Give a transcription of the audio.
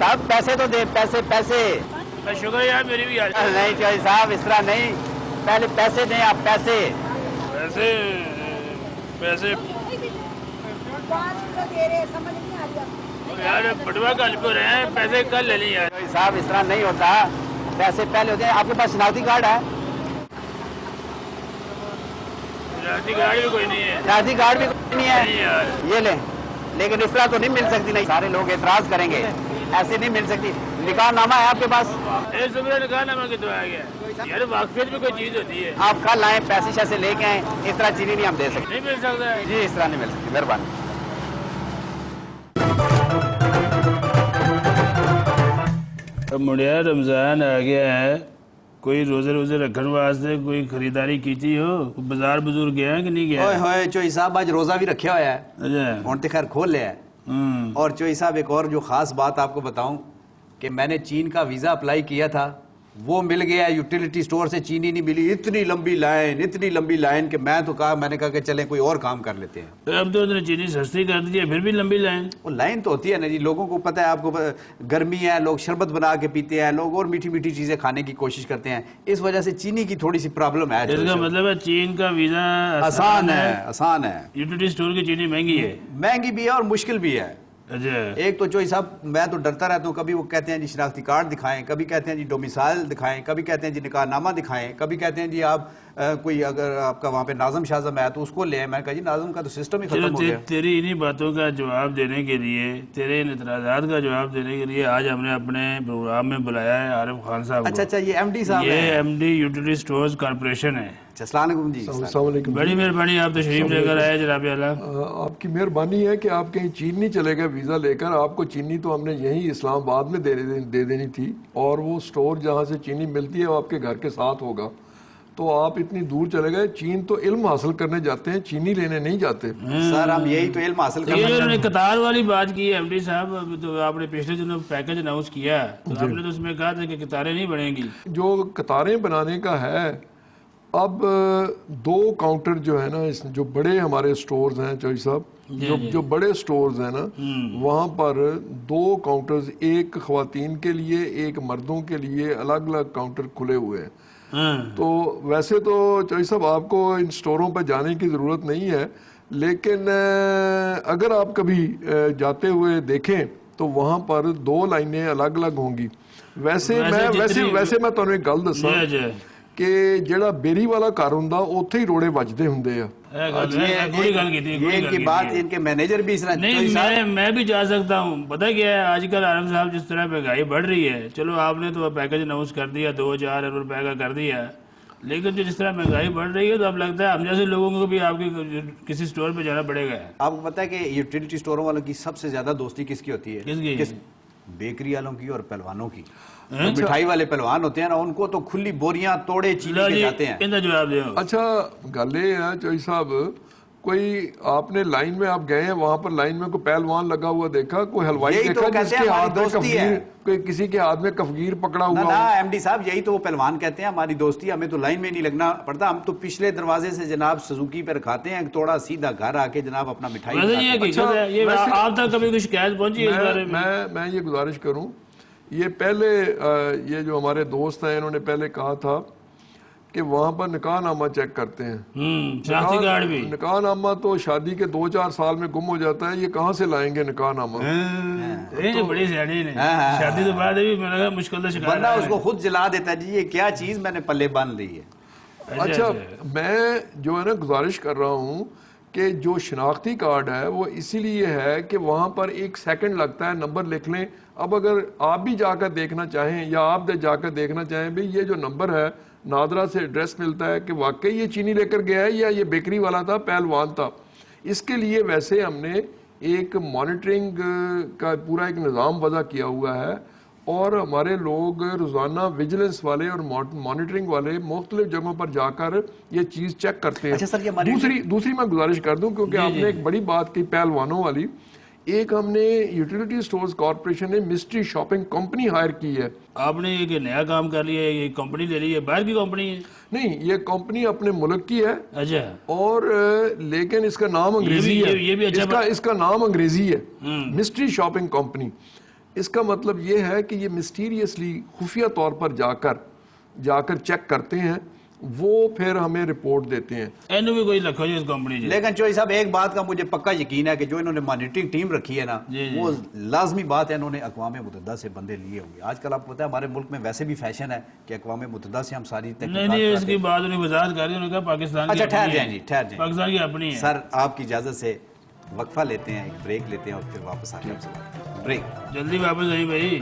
صاحب پیسے تو دے, پیسے پیسے. شکر یار میری بھی آج نہیں چوہدری صاحب اس طرح نہیں, پہلے پیسے دیں آپ, پیسے. پیسے پیسے یار بٹوا کل پر ہیں, پیسے کل لے لیں یار. چوہدری صاحب اس طرح نہیں ہوتا, پیسے پہلے ہوتے ہیں. آپ کے پاس شناختی کارڈ ہے؟ شناختی کارڈ بھی کوئی نہیں ہے. شناختی کارڈ بھی کوئی نہیں ہے یار, یہ لیں. لیکن اس طرح تو نہیں مل سکتی. نہیں, سارے لوگ اعتراض کریں گے, ایسے نہیں مل سکتی. نکاح نامہ ہے آپ کے پاس؟ نکاح نامہ کتنا آ گیا یار, واقفیت بھی کوئی چیز ہوتی ہے. آپ کل آئیں, پیسے شیسے لے کے آئیں. اس طرح چینی نہیں ہم دے سکتے. نہیں مل سکتا ہے جی اس طرح نہیں مل سکتی, مہربانی. اب مڑیا رمضان آ گیا ہے, کوئی روزے روزے رکھن واسطے کوئی خریداری کیتی ہو؟ بازار بزور گیا کہ نہیں گیا؟ اوئے ہوئے چوہدری صاحب آج روزہ بھی رکھا ہوا ہے. اچھا, ہوں تو خیر کھول لیا ہے. اور چوہدری صاحب ایک اور جو خاص بات آپ کو بتاؤں کہ میں نے چین کا ویزا اپلائی کیا تھا, وہ مل گیا. یوٹیلیٹی سٹور سے چینی نہیں ملی. اتنی لمبی لائن کہ میں نے کہا کہ چلیں کوئی اور کام کر لیتے ہیں. اب تو چینی سستی کر دی ہے, پھر بھی لمبی لائن. وہ لائن تو ہوتی ہے نا جی, لوگوں کو پتہ ہے. آپ کو گرمی ہے, لوگ شربت بنا کے پیتے ہیں, لوگ اور میٹھی میٹھی چیزیں کھانے کی کوشش کرتے ہیں. اس وجہ سے چینی کی تھوڑی سی پرابلم ہے. اس کا مطلب ہے چین کا ویزا آسان ہے. یوٹیلیٹی سٹور کی چینی مہنگی ہے. مہنگی بھی ہے اور مشکل بھی ہے. ایک تو چوہدری صاحب میں تو ڈرتا رہتا ہوں, کبھی وہ کہتے ہیں جی شناختی کارڈ دکھائیں, کبھی کہتے ہیں جی ڈومیسائل دکھائیں, کبھی کہتے ہیں جی نکاح نامہ دکھائیں, کبھی کہتے ہیں جی آپ کوئی اگر آپ کا وہاں پہ ناظم شازم ہے تو اس کو لے آئیں. میں کہا جی ناظم کا تو سسٹم ہی ختم ہو گیا. تیری انہی باتوں کا جواب دینے کے لیے, تیرے ان اعتراضات کا جواب دینے کے لیے آج ہم نے اپنے پروگرام میں بلایا ہے عارف خان صاحب کو. اچھا, یہ ایم ڈی صاحب ہیں. یہ M D utility stores corporation ہے. السلام علیکم جی. السلام علیکم. بڑی مہربانی, آپ تشریف لے کر آئے جناب اعلیٰ. آپ کی مہربانی ہے کہ آپ کہیں چین نہیں چلے گئے ویزا لے کر. آپ کو چینی تو ہم نے یہیں اسلام آباد میں دے دینی تھی, اور وہ سٹور جہاں سے چینی ملتی ہے وہ آپ کے گھر کے ساتھ ہوگا. تو آپ اتنی دور چلے گئے. چین تو علم حاصل کرنے جاتے ہیں, چینی لینے نہیں جاتے. سر ہم یہی تو علم حاصل کرنا چاہتے ہیں. قطار والی بات کی ہے ایم ڈی صاحب, تو آپ نے پچھلے دنوں پیکج اناؤنس کیا, تو آپ نے تو اس میں کہا تھا کہ قطاریں نہیں بنیں گی. جو قطاریں بنانے کا ہے, اب 2 کاؤنٹر جو ہے نا, جو بڑے ہمارے سٹورز ہیں چوہدری صاحب, جو بڑے سٹورز ہیں نا, وہاں پر 2 کاؤنٹرز, ایک خواتین کے لیے ایک مردوں کے لیے الگ الگ کاؤنٹر کھلے ہوئے ہیں. تو ویسے تو چوہدری صاحب آپ کو ان سٹوروں پہ جانے کی ضرورت نہیں ہے, لیکن اگر آپ کبھی جاتے ہوئے دیکھیں تو وہاں پر 2 لائنیں الگ الگ ہوں گی. ویسے میں تمہیں ایک گل دساں کہ جڑا بیری والا گھر ہوندا اوتھے ہی روڑے وجدے ہوندے آ. یہ ان کی بات, ان کے مینیجر بھی اس طرح. نہیں, میں بھی جا سکتا ہوں. پتہ کیا ہے, آج کل عارف صاحب جس طرح مہنگائی بڑھ رہی ہے, چلو آپ نے تو پیکج اناؤنس کر دیا, 2-4 ارب روپے کا کر دیا, لیکن جو جس طرح مہنگائی بڑھ رہی ہے تو اب لگتا ہے ہم جیسے لوگوں کو بھی آپ کی کسی سٹور پہ جانا پڑے گا. آپ کو پتہ ہے کہ یوٹیلیٹی سٹوروں والوں کی سب سے زیادہ دوستی کس کی ہوتی ہے؟ کس کی؟ بیکری والوں کی اور پہلوانوں کی. مٹھائی والے پہلوان ہوتے ہیں نا, ان کو تو کھلی بوریاں توڑے چینی کے جاتے ہیں. ان کا جواب دیں. اچھا گل یہ ہے چوہدری صاحب, کوئی آپ نے لائن میں آپ گئے ہیں, وہاں پر لائن میں کوئی پہلوان لگا ہوا دیکھا, کوئی حلوائی دیکھا جس کے ہاتھ میں کفگیر, کوئی کسی کے ہاتھ میں کفگیر پکڑا ہوا؟ نا ایم ڈی صاحب, یہی تو وہ پہلوان کہتے ہیں ہماری دوستی, ہمیں تو لائن میں نہیں لگنا پڑتا. ہم تو پچھلے دروازے سے جناب سزوکی پہ رکھاتے ہیں, تھوڑا سیدھا گھر آ کے جناب اپنا مٹھائی. آپ تک کبھی کوئی شکایت پہنچی اس بارے میں؟ میں یہ گزارش کروں, یہ پہلے یہ جو ہمارے دوست ہیں انہوں نے پہلے کہا تھا کہ وہاں پر نکاح نامہ چیک کرتے ہیں. شناختی کارڈ بھی. نکاح نامہ تو شادی کے 2-4 سال میں گم ہو جاتا ہے, یہ کہاں سے لائیں گے نکاح نامہ؟ بڑی سیاڑی نے شادی تو بعد بھی میں مشکل سے بندہ اس کو خود جلا دیتا ہے, جی یہ کیا چیز میں نے پلے باندھ لی ہے. اچھا میں جو ہے نا گزارش کر رہا ہوں کہ جو شناختی کارڈ ہے وہ اسی لیے ہے کہ وہاں پر 1 سیکنڈ لگتا ہے, نمبر لکھ لیں. اب اگر آپ بھی جا کر دیکھنا چاہیں یا آپ جا کر دیکھنا چاہیں بھئی یہ جو نمبر ہے, نادرا سے ایڈریس ملتا ہے کہ واقعی یہ چینی لے کر گیا ہے یا یہ بیکری والا تھا, پہلوان تھا. اس کے لیے ویسے ہم نے ایک مانیٹرنگ کا پورا ایک نظام وضع کیا ہوا ہے, اور ہمارے لوگ روزانہ ویجیلنس والے اور مانیٹرنگ والے مختلف جگہوں پر جا کر یہ چیز چیک کرتے ہیں. دوسری میں گزارش کر دوں کیونکہ آپ نے ایک بڑی بات کی پہلوانوں والی, ایک ہم نے یوٹیلیٹی سٹورز کارپوریشن نے مسٹری شاپنگ کمپنی ہائر کی ہے. آپ نے ایک نیا کام کر لیا ہے, یہ کمپنی لے لی ہے, باہر کی کمپنی ہے؟ نہیں, یہ کمپنی اپنے ملک کی ہے. اچھا. اور لیکن اس کا نام انگریزی ہے, اس کا نام انگریزی ہے, مسٹری شاپنگ کمپنی. اس کا مطلب یہ ہے کہ یہ مسٹیریسلی خفیہ طور پر جا کر چیک کرتے ہیں، وہ پھر ہمیں رپورٹ دیتے ہیں۔ اینو بھی کوئی لکھو جی اس کمپنی جی۔ لیکن چوہی صاحب ایک بات کا مجھے پکا یقین ہے کہ جو انہوں نے مانیٹرنگ ٹیم رکھی ہے نا، وہ لازمی بات ہے انہوں نے اقوام متحدہ سے بندے لیے ہوں گے۔ آج کل آپ پتہ ہے ہمارے ملک میں ویسے بھی فیشن ہے کہ اقوام متحدہ سے ہم ساری نہیں اس کی بات انہیں وضاحت کر رہی انہوں نے کہا پاکستان کی اچھا ٹھہر جائیں جی، ٹھہر جائیں پاکستان کی اپنی ہے۔ سر آپ کی اجازت سے وقفہ لیتے ہیں، ایک بریک لیتے ہیں اور پھر واپس آ کے آپ سے بات کریں۔ بریک جلدی واپس آئی بھائی۔